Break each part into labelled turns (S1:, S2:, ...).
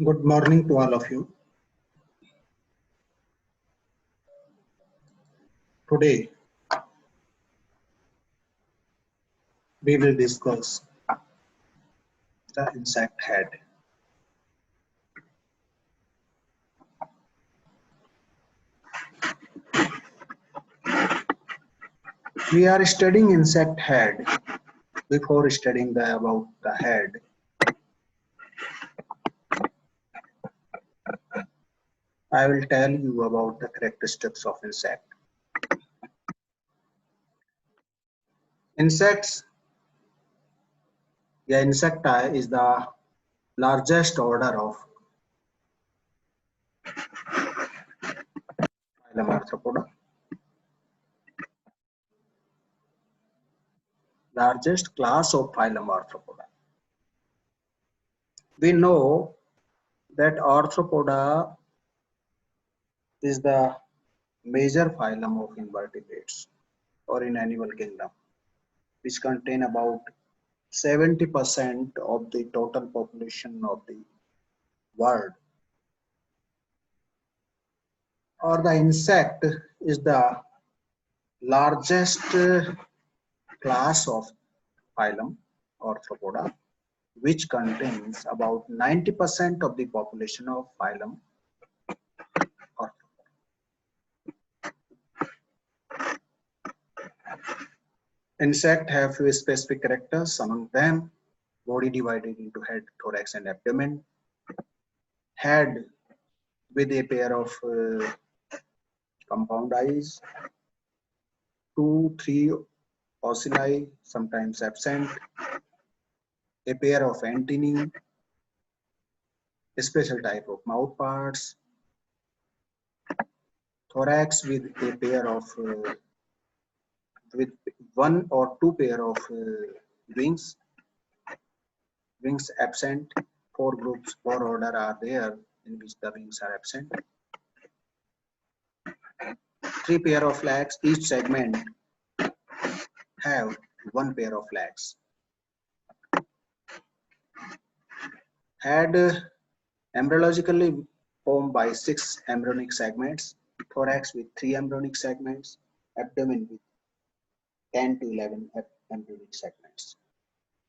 S1: Good morning to all of you. Today we will discuss the insect head. We are studying insect head. Before studying about the head, I will tell you about the characteristics of insect. Insects, insecti is the largest order of phylum Arthropoda. Largest class of phylum Arthropoda. We know that Arthropoda is the major phylum of invertebrates or in animal kingdom, which contain about 70% of the total population of the world. Or the insect is the largest class of phylum Arthropoda, which contains about 90% of the population of phylum Arthropoda. Insects have few specific characters, among them body divided into head, thorax and abdomen, head with a pair of compound eyes, 2-3 ocelli, sometimes absent, a pair of antennae, a special type of mouth parts, thorax with a pair of with one or two pair of wings, wings absent. Four groups, four order are there in which the wings are absent. 3 pair of legs, each segment have 1 pair of legs. Head embryologically formed by 6 embryonic segments, thorax with 3 embryonic segments, abdomen with 10 to 11 embryonic segments.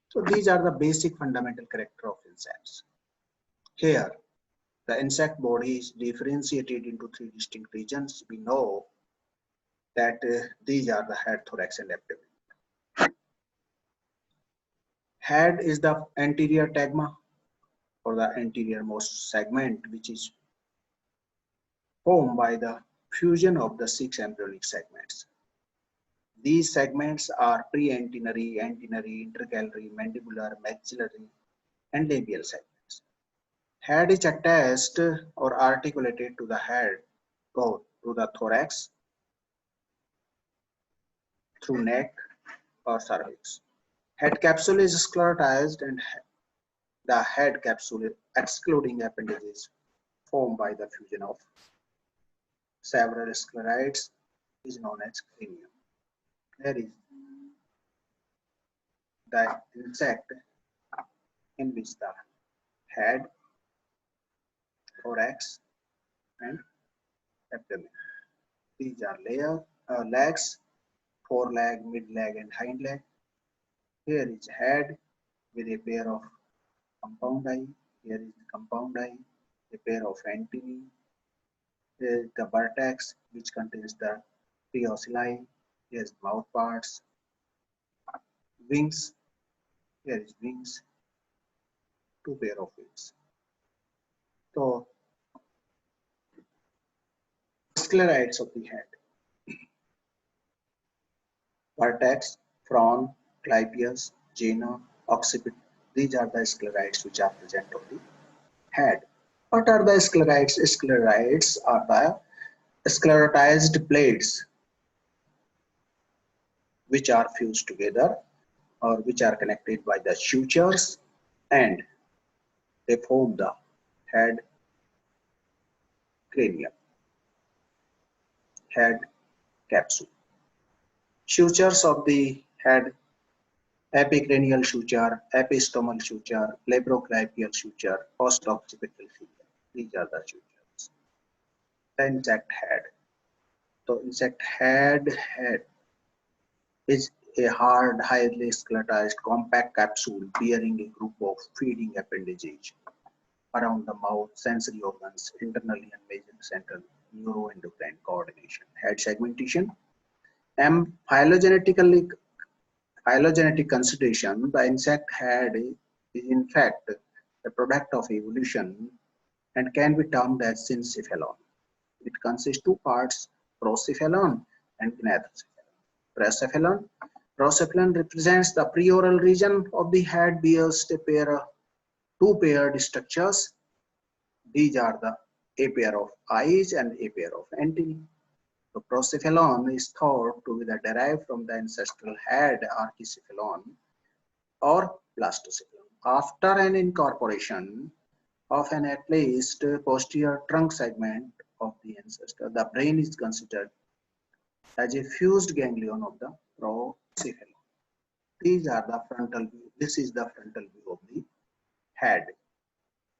S1: So these are the basic fundamental character of insects. Here, the insect body is differentiated into 3 distinct regions. We know that these are the head, thorax and abdomen. Head is the anterior tegma or the anterior most segment, which is formed by the fusion of the 6 embryonic segments. These segments are pre-antennary, antennary, intercalary, mandibular, maxillary, and labial segments. Head is attached or articulated to the head, both to the thorax, through neck or cervix. Head capsule is sclerotized and the head capsule, excluding appendages, formed by the fusion of several sclerites, is known as cranium. There is the insect in which the head, thorax, and abdomen. These are legs, foreleg, mid leg, and hind leg. Here is head with a pair of compound eye. Here is the compound eye, a pair of antennae. Here is the vertex, which contains the 3 ocelli. Here is mouth parts, wings. Here is wings, 2 pair of wings. So, sclerites of the head. Vertex, frond, clypeus, gena, occiput. These are the sclerites which are present on the head. What are the sclerites? Sclerites are the sclerotized plates which are fused together or which are connected by the sutures and they form the head cranium, head capsule. Sutures of the head epicranial suture, epistomal suture, labroclavial suture, post-occipital suture. These are the sutures. The insect head. So insect head is a hard, highly skeletized, compact capsule bearing a group of feeding appendages around the mouth, sensory organs, internally and major central neuroendocrine coordination. Head segmentation. Phylogenetically, phylogenetic consideration, the insect head is in fact the product of evolution and can be termed as syncephalon. It consists two parts, procephalon and gnathocephalon. Procephalon. Procephalon represents the preoral region of the head, bears two paired structures. These are a pair of eyes and a pair of antennae. The procephalon is thought to be derived from the ancestral head archicephalon or blastocephalon. After an incorporation of an at least posterior trunk segment of the ancestor, the brain is considered as a fused ganglion of the procephalon. These are the frontal view. This is the frontal view of the head,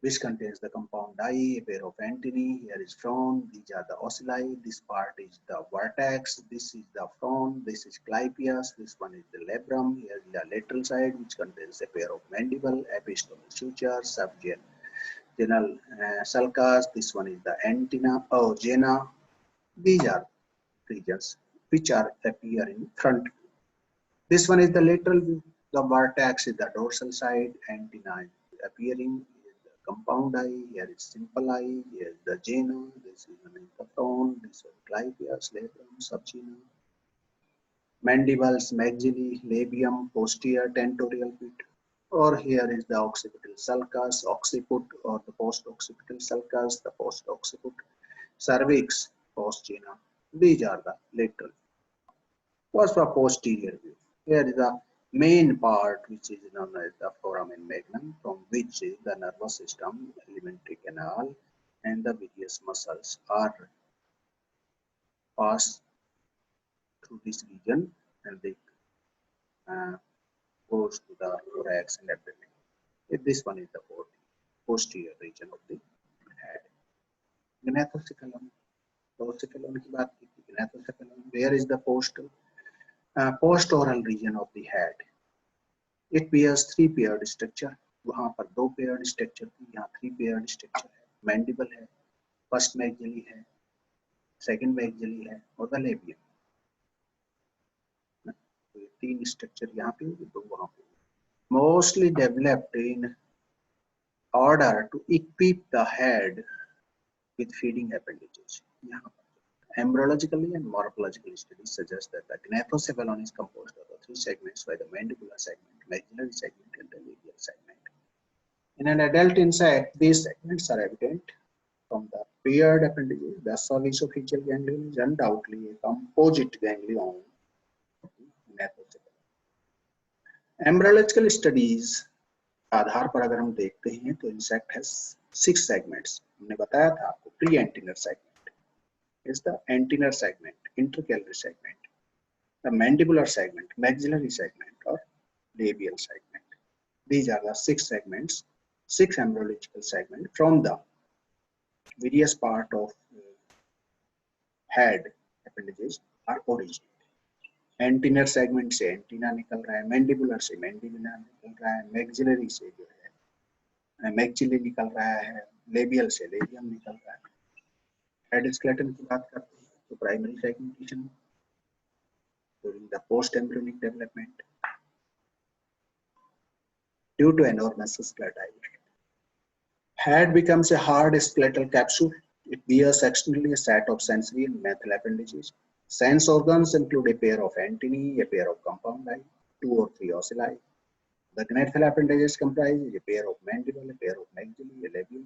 S1: which contains the compound eye, a pair of antennae. Here is frond. These are the ocelli. This part is the vertex. This is the frond. This is clypeus. This one is the labrum. Here is the lateral side, which contains a pair of mandible, epistomal suture, subgenal sulcus. This one is the antenna or gena. These are regions which are appear in front. This one is the lateral view. The vertex is the dorsal side. Antenna is appearing. Compound eye, here is simple eye, here is the gena, this is the frond, this is clypeus, labrum, subgena, mandibles, maxilla, labium, posterior tentorial pit, or here is the occipital sulcus, occiput, or the post-occipital sulcus, the post-occiput, cervix, postgena. These are the lateral. What's the posterior view? Here is the main part, which is known as the foramen magnum, from which the nervous system, alimentary canal, and the various muscles are passed through this region, and they goes to the thorax and abdomen. This one is the posterior region of the head. Gnathocephalon. Procephalon की बात की थी. Gnathocephalon. Where is the postoral region of the head? It bears three paired structure. वहाँ पर दो paired structure थी, यहाँ three paired structure है. Mandible है, first maxilla है, second maxilla है, और the labium. तो तीन structure यहाँ पे, दो वहाँ पे. Mostly developed in order to equip the head with feeding appendages. यहाँ पर embryologically and morphologically studies suggest that the gnathocephalon is composed of the three segments by the mandibular segment, maxillary segment, and the labial segment. In an adult insect, these segments are evident from the paired appendages. The subesophageal ganglion is undoubtedly a composite ganglion of the gnathocephalon. Embryological studies आधार पर अगर हम देखते हैं तो insect has 6 segments. हमने बताया था आपको pre-antennar segment is the antennar segment, intercalary segment, the mandibular segment, maxillary segment, or labial segment. These are the 6 segments, 6 embryological segments from the various part of head appendages are originated. Antennar segment से antenna निकल रहा है, mandibular से mandibular निकल रहा है, maxillary से जो है maxilla निकल रहा है, labial से labium निकल रहा है. हेड स्केलेटन की बात करते हैं तो primary segmentation during the post-embryonic development due to enormous skeletization. Head becomes a hard skeletal capsule. It bears externally a set of sensory and gnathal appendages. Sense organs include a pair of antennae, a pair of compound eye, 2 or 3 ocelli. The gnathal appendages comprise a pair of mandible, a pair of maxilla, a labium.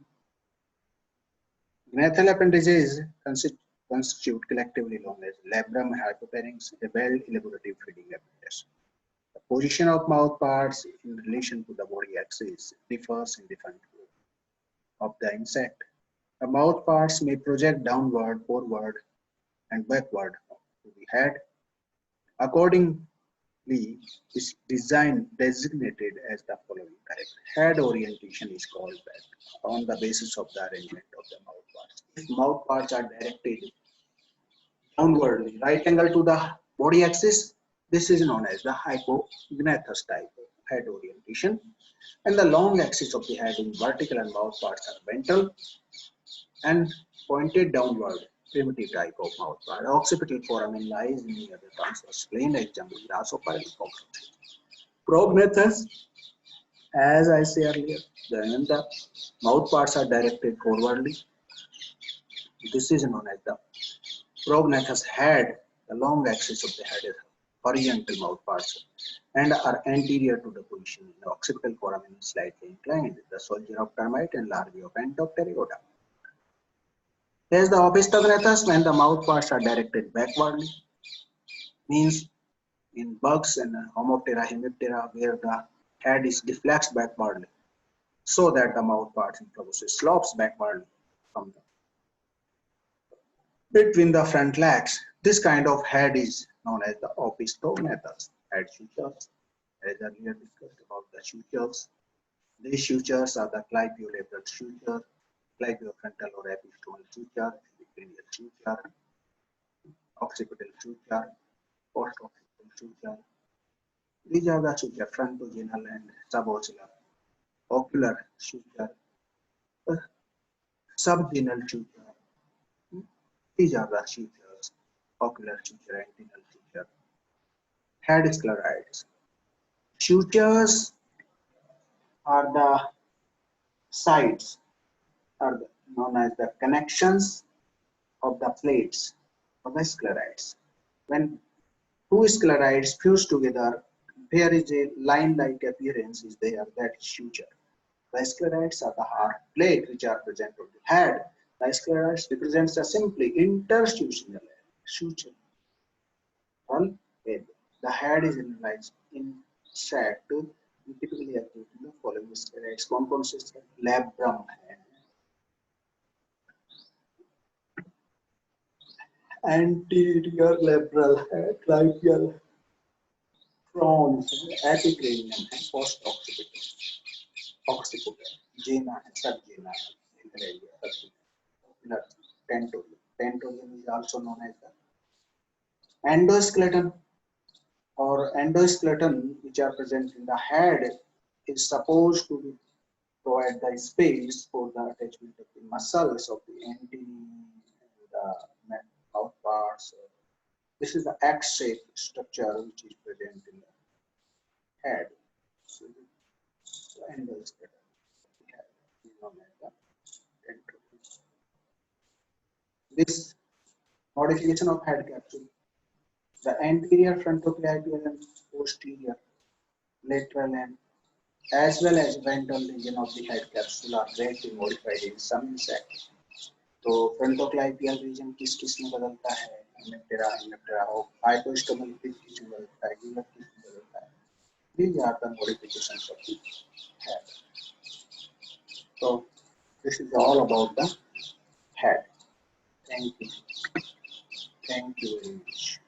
S1: Gnathal appendages constitute collectively known as labrum, hypopharynx, a well-elaborative feeding apparatus. The position of mouth parts in relation to the body axis differs in different groups of the insect. The mouth parts may project downward, forward, and backward to the head according is designed designated as the following type. Head orientation is called that on the basis of the arrangement of the mouth parts. If mouth parts are directed downwardly, right angle to the body axis, this is known as the hypognathous type of head orientation. And the long axis of the head in vertical and mouth parts are ventral and pointed downward, primitive type of mouth part. Occipital foramen lies in the other transverse plane as jungle grasshopper and cockroach. Prognathous, as I said earlier, then the mouth parts are directed forwardly. This is known as the prognathous head. The long axis of the head is horizontal mouth parts and are anterior to the position. The occipital foramen is slightly inclined. The soldier of termite and larvae of ant of pteridota. There's the opistognathous when the mouth parts are directed backwardly, means in bugs and Homoptera, Hemiptera, where the head is deflects backwardly, so that the mouth parts in proboscis slopes backwardly from between the front legs. This kind of head is known as the opistognathous head sutures. As earlier discussed about the sutures, these sutures are the clipeolabral suture, clipeofrontal or epistomal suture, epicranial suture, occipital suture, post-occipital suture. These are the suture, frontogenal and subocular, ocular suture, subgenal suture. These are the sutures, ocular suture, antennal suture. Head sclerites. Sutures are the sides, are known as the connections of the plates of the sclerites. When two sclerites fuse together, there is a line-like appearance is there, that is suture. The sclerites are the hard plate which are present on the head. The sclerites represents a simply interstitial suture. On the head is analyzed in shaft, typically acute in the following sclerites. Consists of labrum head, anterior labral head, clipeal, frons, epicranium, and post-occipital, occipital, gena, and subgena, ocular, tentorium. Tentorium is also known as the endoskeleton or endoskeleton, which are present in the head, is supposed to be provide the space for the attachment of the muscles of the antennae and the mouth parts. This is the X-shaped structure which is present in the head. So the endoskeleton of the head is known as the endoskeleton. This modification of head capsule, the anterior frontoclavian and posterior lateral and as well as ventral region of the head capsule are greatly modified in some insects. तो फ्रंटोक्लाइपियल reason किस किस में बदलता है, Hemiptera और हाइपोस्टोमल किस में बदलता है, गिलर किस में बदलता है. These are the modifications of the head. So this is all about the head. Thank you. Thank you very much.